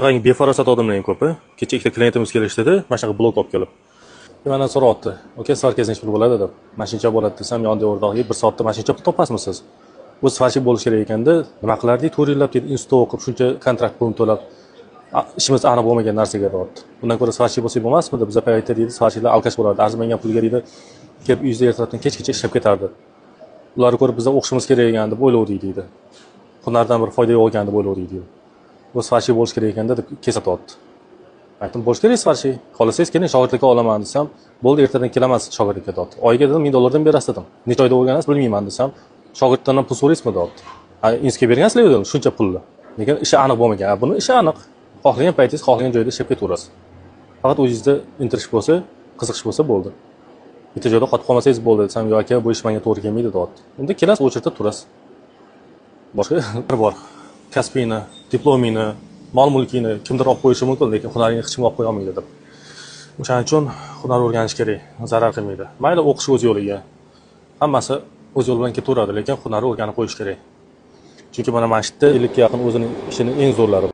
Befarosat odamlar ham ko'p. Kecha ikkita klientimiz kelishdi-da, mana shunaqa blok olib kelib. Mendan so'rayapti. "Aka, svarka necha pul bo'ladi?" deb. "Mashincha bo'ladi" desam, "Yonda o'rtog'iga 1 soatda mashincha pul topasmisiz? Bu svarshik bo'lish kerak ekanda, nima qilardik? 4 yillab dedi, institut o'qib, shuncha kontrakt pulini to'lab, ishimiz aniq bo'lmagan narsaga deyapti. Bundan ko'ra svarshik bo'lsa bo'lmasmidi? Bizda paytda deydi, svarshiklar alkash bo'lardi. Arzimagan pulga deydi, kelib uyingizda ertalabdan kechgacha ishlab ketardi. Ularni ko'rib bizda o'qishimiz kerak ekan deb o'ylovdik deydi. Hunardan bir foyda yo'q ekan deb o'ylovdik deydi. Bu svarshik bo'lish kerak ekanda deb kesatyapti. Aytdim, bo'lish kerak svarshik. Xohlasangiz keling, shogirdlikka olaman desam, bo'ldi, ertadan kelaman shogirdlikka deyapti. Oyiga dedim, $1000 berasiz dedim. Necha oyda o'rganasiz bilmayman desam, shogirddan ham pul so'raysizmi deyapti. Institutga bergansizlar dedim, shuncha pulni. Lekin ishi aniq bo'lmagan. Buni ishi aniq. Xohlagan paytingiz, xohlagan joyda ishlab ketaverasiz. Faqat o'zingizda intirish bo'lsa, qiziqish bo'lsa bo'ldi. Bitta joyda qotib qolmasangiz bo'ldi desam, "Yo'q aka, bu ish menga to'g'ri kelmaydi" deyapti. Unda kelasiz, o'chirda turasiz. Boshqa bor. Kasbingni, diplomingni, mol-mulkingni kimdir olib qo'yishi mumkin, lekin hunaringni hech kim olib qo'ya olmaydi deb. O'shaning uchun hunar o'rganish kerak, zarar qilmaydi. Mayli o'qish o'z yo'liga. Hammasi o'z yo'li bilan ketaveradi, lekin hunarni o'rganib qo'yish kerak. Chunki mana shu yerda 50 ga yaqin o'zining ishini eng zo'rlari